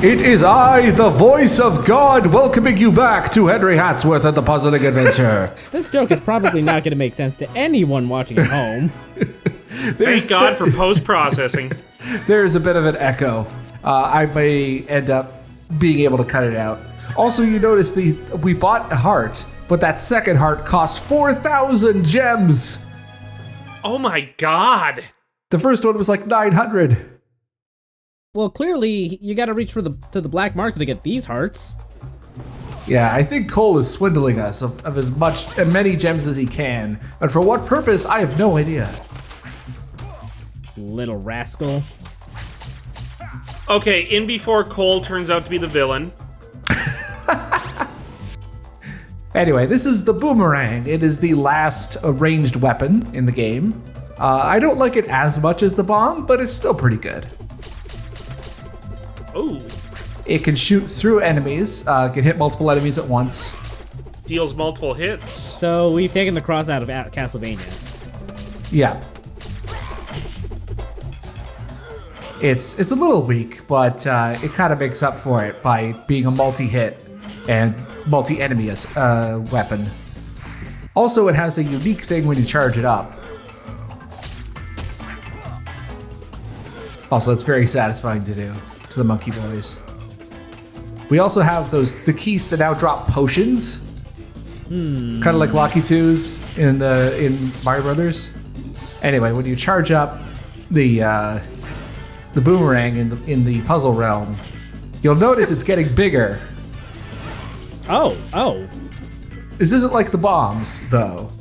It is I, the voice of God, welcoming you back to Henry Hatsworth and the Puzzling Adventure. This joke is probably not going to make sense to anyone watching at home. Thank God for post-processing. There's a bit of an echo. I may end up being able to cut it out. Also, you notice we bought a heart, but that second heart cost 4,000 gems. Oh my God. The first one was like 900. Well, clearly, you gotta reach to the black market to get these hearts. Yeah, I think Cole is swindling us of as many gems as he can. But for what purpose, I have no idea. Little rascal. Okay, in before Cole turns out to be the villain. Anyway, this is the boomerang. It is the last ranged weapon in the game. I don't like it as much as the bomb, but it's still pretty good. Ooh. It can shoot through enemies, can hit multiple enemies at once. Deals multiple hits. So we've taken the cross out of Castlevania. Yeah. It's a little weak, but it kind of makes up for it by being a multi-hit and multi-enemy weapon. Also, it has a unique thing when you charge it up. Also, it's very satisfying to do to the monkey boys. We also have the keys that now drop potions. Kind of like Locky 2s in Mario Brothers. Anyway, when you charge up the boomerang in the puzzle realm, you'll notice it's getting bigger. Oh. This isn't like the bombs, though.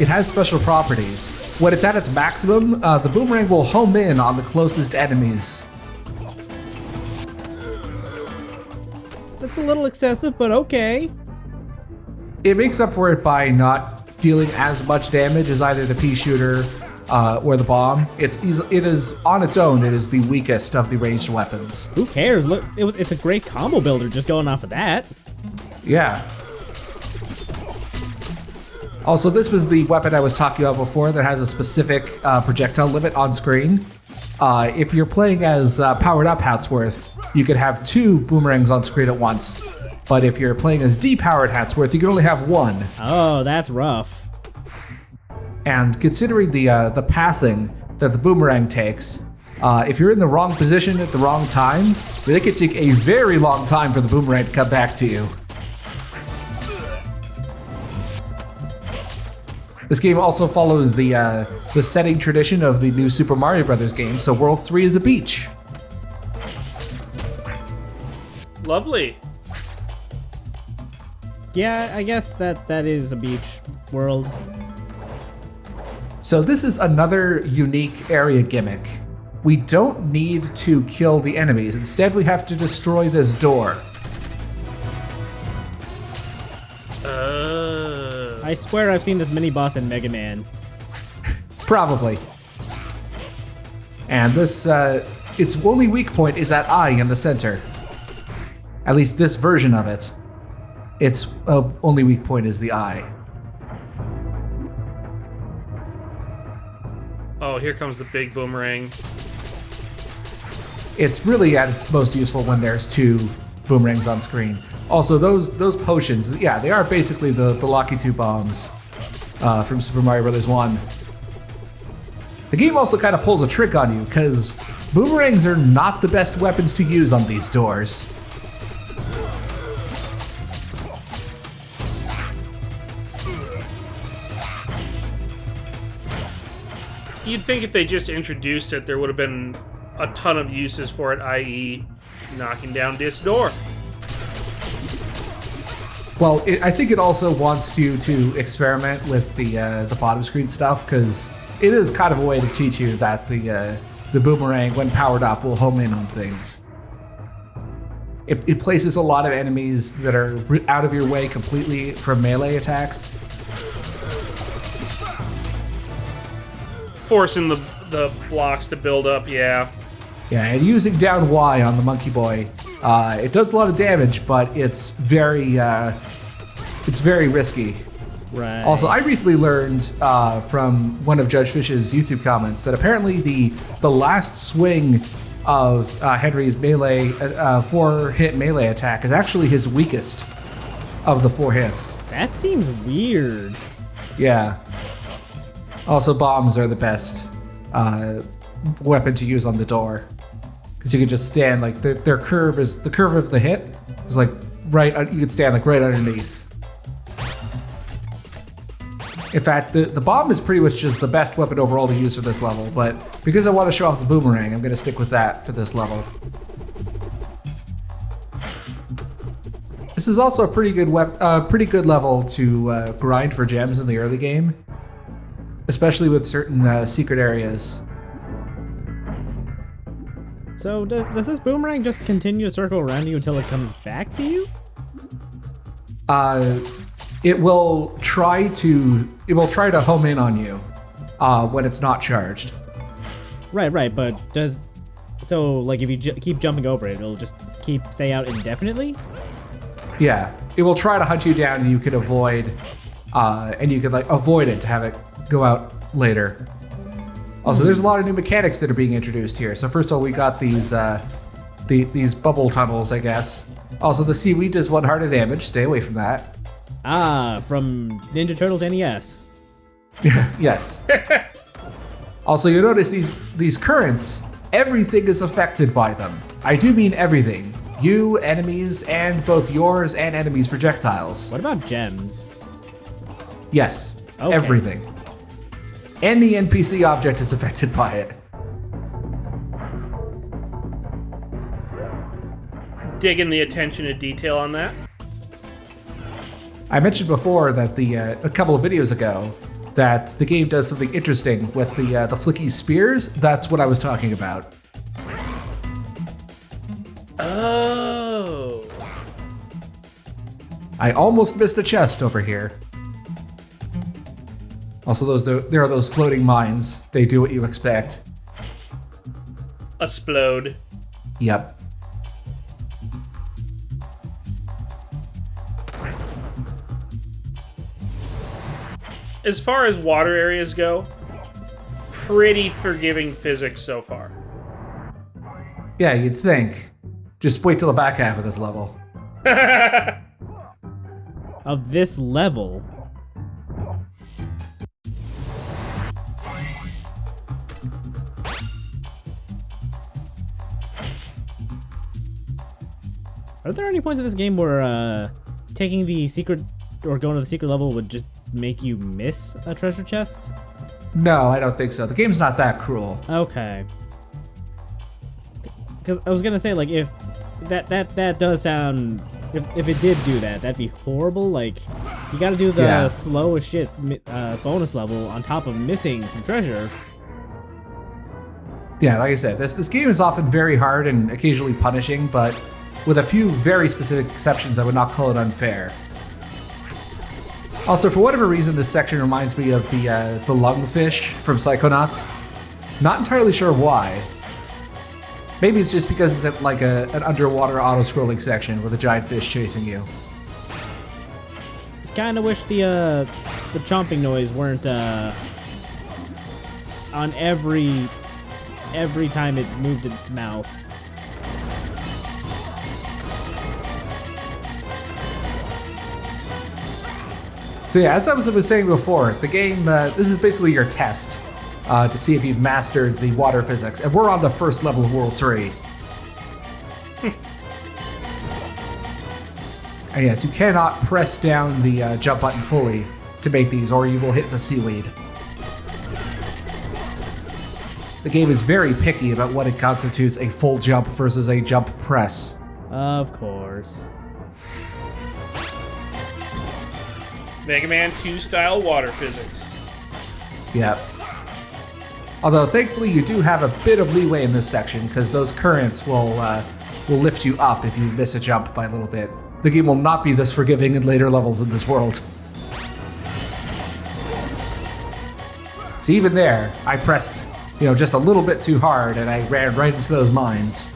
It has special properties. When it's at its maximum, the boomerang will home in on the closest enemies. That's a little excessive, but okay. It makes up for it by not dealing as much damage as either the pea shooter or the bomb. It is on its own. It is the weakest of the ranged weapons. Who cares? Look, it's a great combo builder just going off of that. Yeah. Also, this was the weapon I was talking about before that has a specific projectile limit on screen. If you're playing as powered up Hatsworth, you could have 2 boomerangs on screen at once. But if you're playing as depowered Hatsworth, you can only have 1. Oh, that's rough. And considering the pathing that the boomerang takes, if you're in the wrong position at the wrong time, it could take a very long time for the boomerang to come back to you. This game also follows the setting tradition of the new Super Mario Brothers game, so World 3 is a beach. Lovely. Yeah, I guess that is a beach world. So this is another unique area gimmick. We don't need to kill the enemies. Instead, we have to destroy this door. I swear I've seen this mini boss in Mega Man. Probably. And this, its only weak point is that eye in the center. At least this version of it. Its only weak point is the eye. Oh, here comes the big boomerang. It's really at its most useful when there's 2 boomerangs on screen. Also, those potions, yeah, they are basically the Locky 2 bombs from Super Mario Bros. 1. The game also kind of pulls a trick on you, because boomerangs are not the best weapons to use on these doors. You'd think if they just introduced it, there would have been a ton of uses for it, i.e. knocking down this door. Well, I think it also wants you to experiment with the bottom screen stuff, because it is kind of a way to teach you that the boomerang, when powered up, will home in on things. It places a lot of enemies that are out of your way completely from melee attacks. Forcing the blocks to build up, yeah. Yeah, and using down Y on the monkey boy, it does a lot of damage, but it's very risky. Right. Also, I recently learned from one of Judge Fish's YouTube comments that apparently the last swing of Henry's melee, 4-hit melee attack is actually his weakest of the 4 hits. That seems weird. Yeah. Also, bombs are the best weapon to use on the door, because you can just stand like their curve is the curve of the hit is like right. You can stand like right underneath. In fact, the bomb is pretty much just the best weapon overall to use for this level, but because I want to show off the boomerang, I'm going to stick with that for this level. This is also a pretty good level to grind for gems in the early game, especially with certain secret areas. So does this boomerang just continue to circle around you until it comes back to you? It will try to home in on you when it's not charged. Right, but so like if you keep jumping over it, it'll just stay out indefinitely? Yeah, it will try to hunt you down, and you can avoid, and you can like avoid it to have it go out later. Also, there's a lot of new mechanics that are being introduced here. So first of all, we got these bubble tunnels, I guess. Also, the seaweed does 1 heart of damage. Stay away from that. From Ninja Turtles NES. Yes. Also, you'll notice these currents, everything is affected by them. I do mean everything. You, enemies, and both yours and enemies' projectiles. What about gems? Yes, Okay. everything. Any NPC object is affected by it. Digging the attention to detail on that. I mentioned before that a couple of videos ago that the game does something interesting with the flicky spears. That's what I was talking about. Oh. I almost missed a chest over here. Also, there are those floating mines. They do what you expect. Explode. Yep. As far as water areas go, pretty forgiving physics so far. Yeah, you'd think. Just wait till the back half of this level. Of this level? Are there any points in this game where taking the secret or going to the secret level would just make you miss a treasure chest? No, I don't think so. The game's not that cruel. Okay. Because I was gonna say, like, if that does sound, if it did do that, that'd be horrible. Like, you gotta do the slow as shit bonus level on top of missing some treasure. Yeah, like I said, this game is often very hard and occasionally punishing, but with a few very specific exceptions, I would not call it unfair. Also, for whatever reason, this section reminds me of the lungfish from Psychonauts. Not entirely sure why. Maybe it's just because it's like an underwater auto-scrolling section with a giant fish chasing you. Kinda wish the chomping noise weren't on every time it moved its mouth. So yeah, as I was saying before, the game, this is basically your test to see if you've mastered the water physics. And we're on the first level of World 3. And yes, you cannot press down the jump button fully to make these, or you will hit the seaweed. The game is very picky about what it constitutes a full jump versus a jump press. Of course. Mega Man 2 style water physics. Yep. Although thankfully you do have a bit of leeway in this section, because those currents will lift you up if you miss a jump by a little bit. The game will not be this forgiving in later levels in this world. So even there, I pressed, just a little bit too hard, and I ran right into those mines.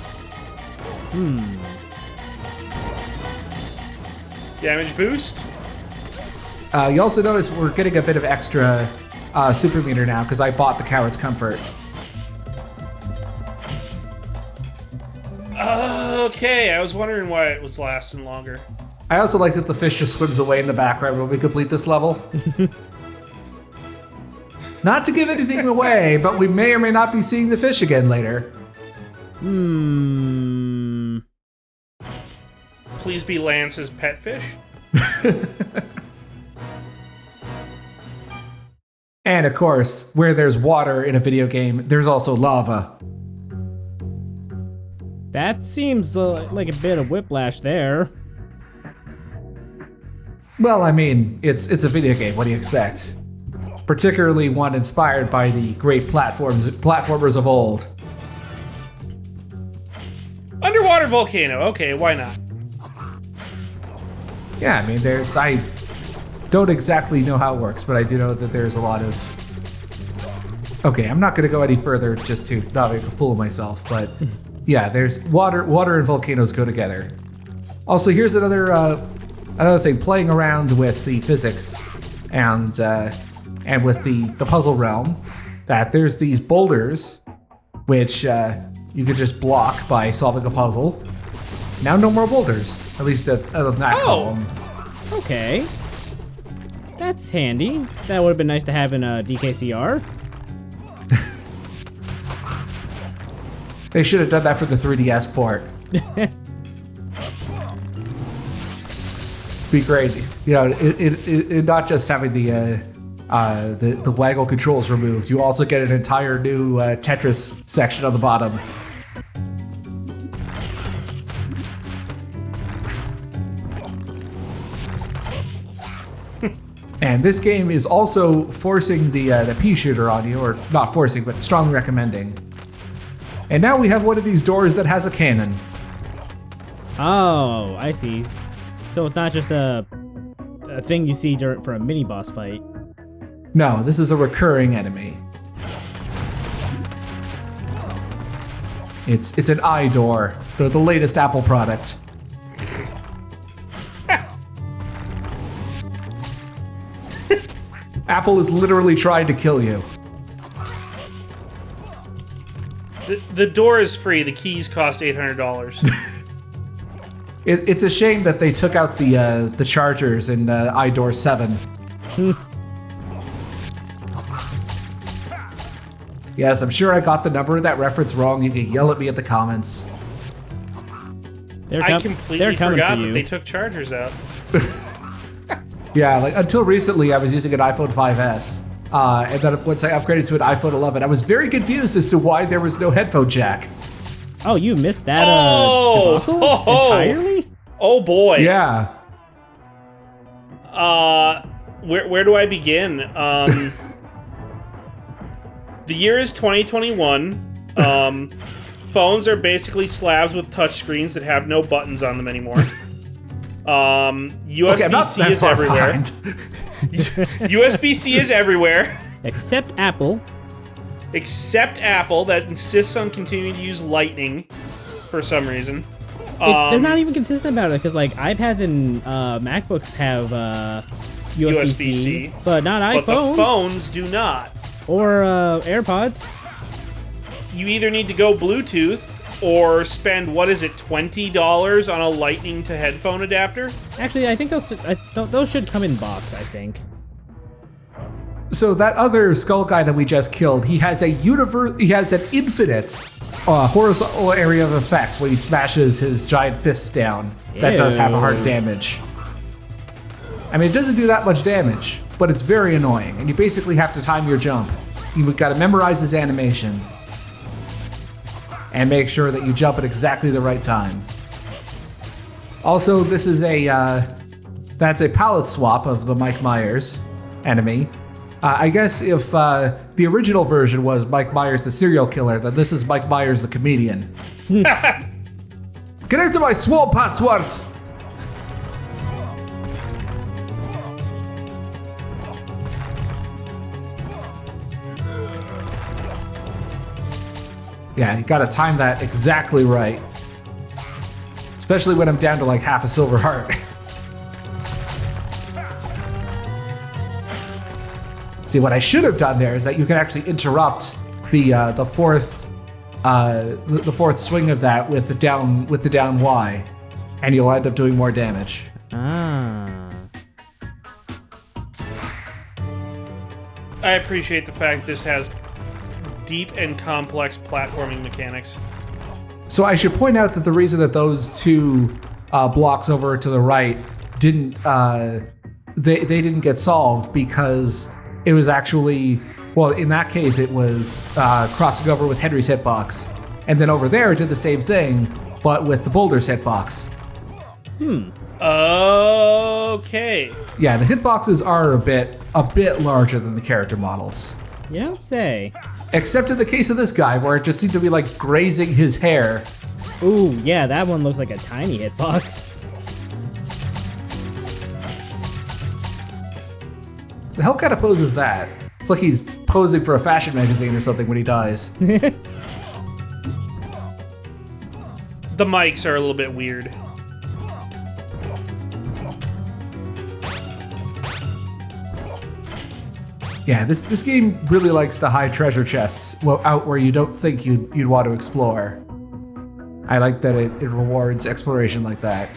Damage boost? You also notice we're getting a bit of extra super meter now because I bought the Coward's Comfort. Okay, I was wondering why it was lasting longer. I also like that the fish just swims away in the background when we complete this level. Not to give anything away, but we may or may not be seeing the fish again later. Please be Lance's pet fish. And of course, where there's water in a video game, there's also lava. That seems like a bit of whiplash there. Well, I mean, it's a video game. What do you expect? Particularly one inspired by the great platformers of old. Underwater volcano. Okay, why not? Yeah, I mean, I don't exactly know how it works, but I do know that there's a lot of... Okay, I'm not going to go any further just to not make a fool of myself, but yeah, there's water and volcanoes go together. Also, here's another thing, playing around with the physics and with the puzzle realm, that there's these boulders, which you could just block by solving a puzzle. Now no more boulders, at least out of that column. Okay. That's handy. That would have been nice to have in a DKCR. They should have done that for the 3DS port. Be great, you know, it not just having the waggle controls removed. You also get an entire new Tetris section on the bottom. And this game is also forcing the pea shooter on you, or not forcing, but strongly recommending. And now we have one of these doors that has a cannon. Oh, I see. So it's not just a thing you see for a mini boss fight. No, this is a recurring enemy. It's an iDoor, the latest Apple product. Apple is literally trying to kill you. The door is free. The keys cost $800. It's a shame that they took out the chargers in iDoor 7. Yes, I'm sure I got the number of that reference wrong. You can yell at me at the comments. I completely forgot that they took chargers out. Yeah, like until recently, I was using an iPhone 5S. And then once I upgraded to an iPhone 11, I was very confused as to why there was no headphone jack. Oh, you missed that debacle entirely? Oh boy. Yeah. Where do I begin? The year is 2021. Phones are basically slabs with touchscreens that have no buttons on them anymore. USB-C is everywhere. USB-C is everywhere. Except Apple. Except Apple, that insists on continuing to use Lightning for some reason. They're not even consistent about it, because like iPads and MacBooks have USB-C, but not iPhones. But the phones do not. Or AirPods. You either need to go Bluetooth or spend, what is it, $20 on a Lightning to headphone adapter? Actually, I think those should come in box, I think. So that other skull guy that we just killed, he has an infinite horizontal area of effect when he smashes his giant fists down. That does have a hard damage. I mean, it doesn't do that much damage, but it's very annoying, and you basically have to time your jump. You've got to memorize his animation and make sure that you jump at exactly the right time. Also, this is that's a palette swap of the Mike Myers enemy. I guess if the original version was Mike Myers the serial killer, then this is Mike Myers the comedian. Get into my swamp, Hatsworth! Yeah, you gotta time that exactly right. Especially when I'm down to like half a silver heart. See, what I should have done there is that you can actually interrupt the fourth the fourth swing of that with the down Y, and you'll end up doing more damage. Ah. I appreciate the fact this has deep and complex platforming mechanics. So I should point out that the reason that those two blocks over to the right didn't they didn't get solved because it was actually, well, in that case it was crossing over with Henry's hitbox, and then over there it did the same thing but with the boulder's hitbox. Okay. Yeah, the hitboxes are a bit larger than the character models. Yeah, I'd say. Except in the case of this guy, where it just seemed to be like grazing his hair. Ooh, yeah, that one looks like a tiny hitbox. The hell kind of pose is that? It's like he's posing for a fashion magazine or something when he dies. The mics are a little bit weird. Yeah, this game really likes to hide treasure chests out where you don't think you'd want to explore. I like that it rewards exploration like that.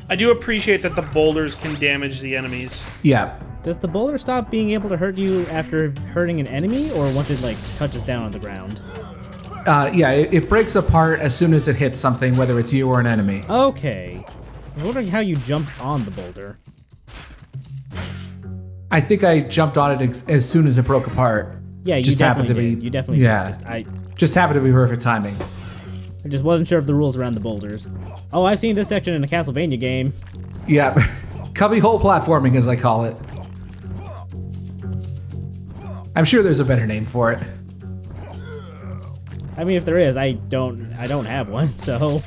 I do appreciate that the boulders can damage the enemies. Yeah. Does the boulder stop being able to hurt you after hurting an enemy, or once it like touches down on the ground? Yeah, it breaks apart as soon as it hits something, whether it's you or an enemy. Okay. I was wondering how you jumped on the boulder. I think I jumped on it as soon as it broke apart. Yeah, you Just happened definitely to did. be- You definitely yeah. did. Just happened to be perfect timing. I just wasn't sure of the rules around the boulders. Oh, I've seen this section in a Castlevania game. Yeah, cubbyhole platforming, as I call it. I'm sure there's a better name for it. I mean, if there is, I don't have one, so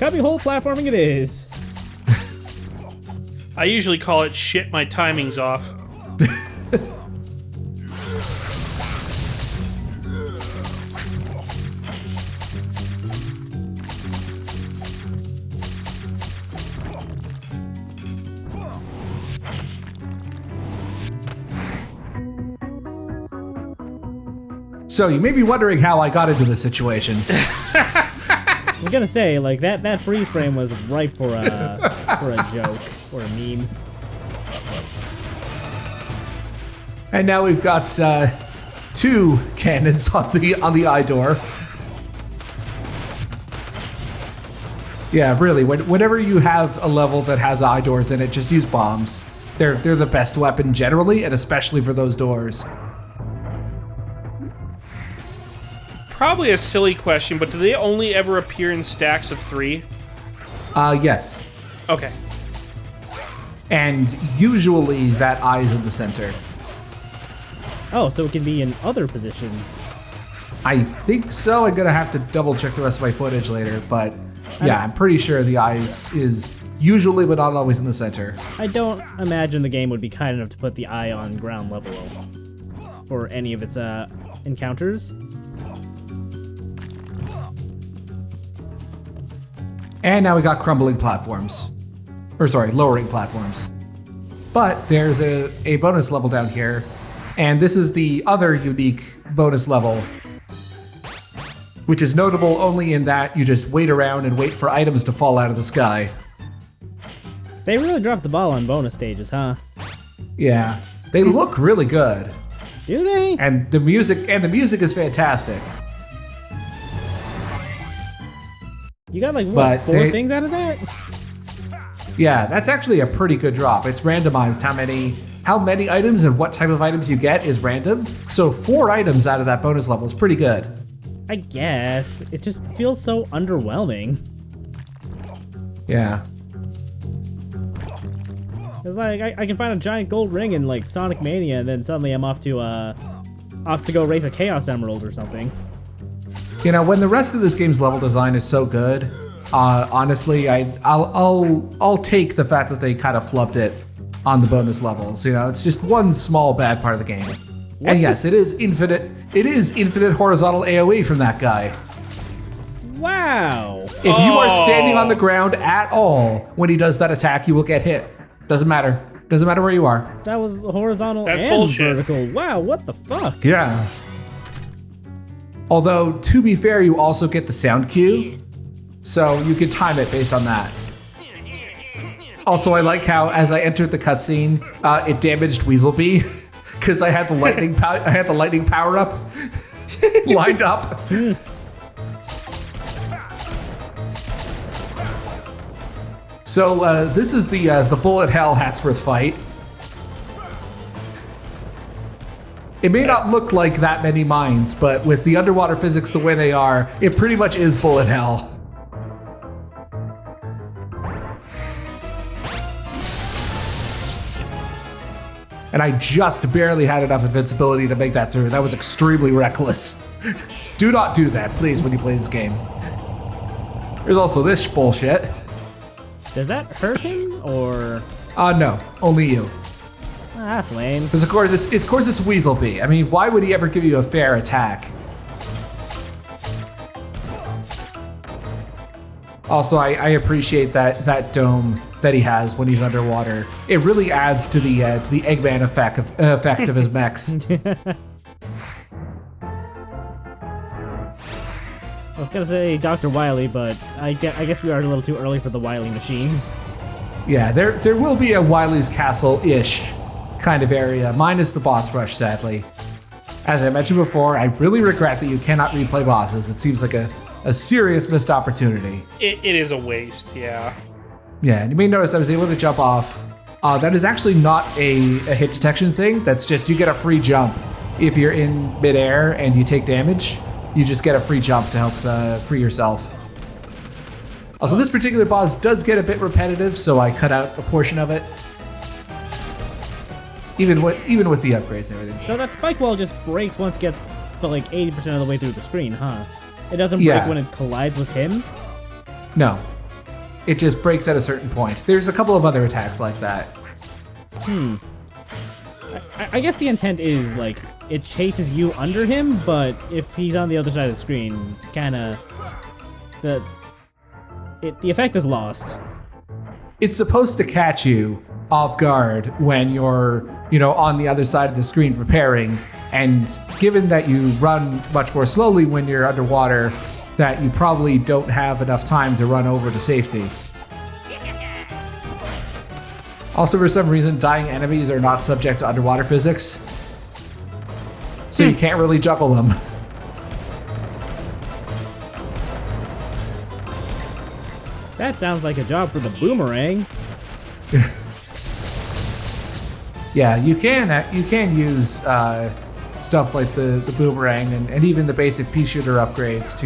cubbyhole platforming it is. I usually call it shit my timing's off. So you may be wondering how I got into this situation. I'm gonna say, like, that freeze frame was ripe for a joke or a meme. And now we've got two cannons on the iDoor. Yeah, really. Whenever you have a level that has iDoors in it, just use bombs. They're the best weapon generally, and especially for those doors. Probably a silly question, but do they only ever appear in stacks of 3? Yes. Okay. And usually that eye is in the center. Oh, so it can be in other positions. I think so. I'm gonna have to double check the rest of my footage later, but yeah, I'm pretty sure the eye is usually, but not always, in the center. I don't imagine the game would be kind enough to put the eye on ground level for any of its encounters. And now we got crumbling platforms. Or sorry, lowering platforms. But there's a bonus level down here, and this is the other unique bonus level, which is notable only in that you just wait around and wait for items to fall out of the sky. They really dropped the ball on bonus stages, huh? Yeah, they look really good, Do they? and the music is fantastic. You got like, what, But 4 they- things out of that? Yeah, that's actually a pretty good drop. It's randomized how many items and what type of items you get is random. So 4 items out of that bonus level is pretty good. I guess. It just feels so underwhelming. Yeah. It's like, I can find a giant gold ring in like Sonic Mania, and then suddenly I'm off to go race a Chaos Emerald or something. You know, when the rest of this game's level design is so good, honestly, I'll take the fact that they kind of flubbed it on the bonus levels. You know, it's just one small bad part of the game. And yes, it is infinite. It is infinite horizontal AoE from that guy. Wow. If you are standing on the ground at all when he does that attack, you will get hit. Doesn't matter. Doesn't matter where you are. That was horizontal That's and bullshit. vertical. Wow, what the fuck? Yeah. Although, to be fair, you also get the sound cue, so you can time it based on that. Also, I like how, as I entered the cutscene, it damaged Weaselbee because I had the lightning power up lined up. So this is the bullet hell Hatsworth fight. It may not look like that many mines, but with the underwater physics the way they are, it pretty much is bullet hell. And I just barely had enough invincibility to make that through. That was extremely reckless. Do not do that, please, when you play this game. There's also this bullshit. Does that hurt him, or? No, only you. That's lame. Because of course it's Weaselbee. I mean, why would he ever give you a fair attack? Also, I appreciate that dome that he has when he's underwater. It really adds to the Eggman effect of his mechs. I was gonna say Dr. Wily, but I guess we are a little too early for the Wily machines. Yeah, there will be a Wily's Castle-ish kind of area, minus the boss rush, sadly. As I mentioned before, I really regret that you cannot replay bosses. It seems like a serious missed opportunity. It is a waste, yeah. Yeah, and you may notice I was able to jump off. That is actually not a hit detection thing. That's just you get a free jump. If you're in midair and you take damage, you just get a free jump to help free yourself. Also, this particular boss does get a bit repetitive, so I cut out a portion of it. Even with the upgrades and everything. So that spike wall just breaks once it gets like 80% of the way through the screen, huh? It doesn't break Yeah. when it collides with him? No. It just breaks at a certain point. There's a couple of other attacks like that. I guess the intent is, like, it chases you under him, but if he's on the other side of the screen, kinda... The effect is lost. It's supposed to catch you off guard when you're, on the other side of the screen preparing, and given that you run much more slowly when you're underwater, that you probably don't have enough time to run over to safety. Also, for some reason, dying enemies are not subject to underwater physics, so you can't really juggle them. That sounds like a job for the boomerang. Yeah, you can use stuff like the boomerang and even the basic pea shooter upgrades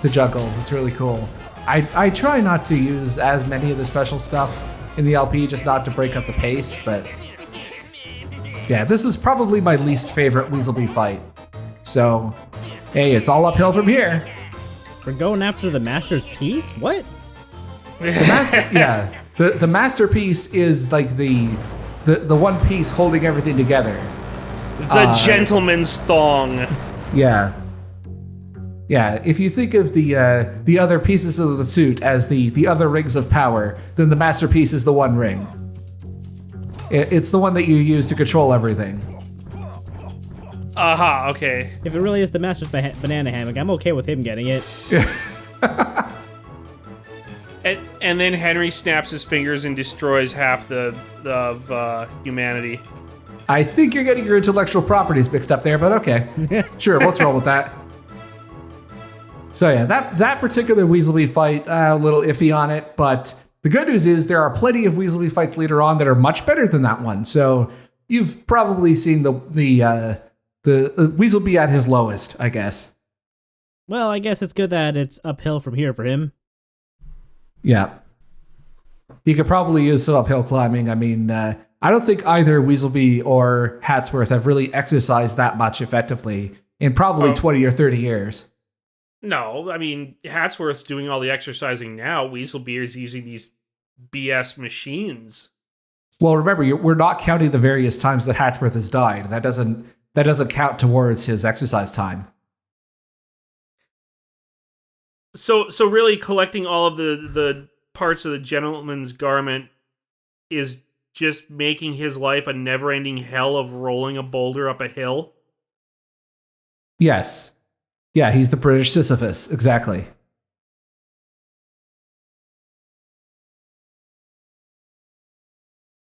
to juggle. It's really cool. I try not to use as many of the special stuff in the LP, just not to break up the pace, but yeah, this is probably my least favorite Weaselbee fight. So, hey, it's all uphill from here. We're going after the Master's Piece? What? The masterpiece is like the one piece holding everything together. The gentleman's thong. Yeah. Yeah, if you think of the other pieces of the suit as the other rings of power, then the masterpiece is the one ring. It's the one that you use to control everything. Aha, okay. If it really is the Master's banana hammock, I'm okay with him getting it. And then Henry snaps his fingers and destroys half of humanity. I think you're getting your intellectual properties mixed up there, but okay. Sure, let's roll with that. So yeah, that particular Weaselbee fight, a little iffy on it, but the good news is there are plenty of Weaselbee fights later on that are much better than that one. So you've probably seen the Weaselbee at his lowest, I guess. Well, I guess it's good that it's uphill from here for him. Yeah. You could probably use some uphill climbing. I mean, I don't think either Weaselbee or Hatsworth have really exercised that much effectively in probably 20 or 30 years. No, I mean, Hatsworth's doing all the exercising now. Weaselbee is using these BS machines. Well, remember, we're not counting the various times that Hatsworth has died. That doesn't count towards his exercise time. So really collecting all of the parts of the gentleman's garment is just making his life a never-ending hell of rolling a boulder up a hill? Yes. Yeah, he's the British Sisyphus, exactly.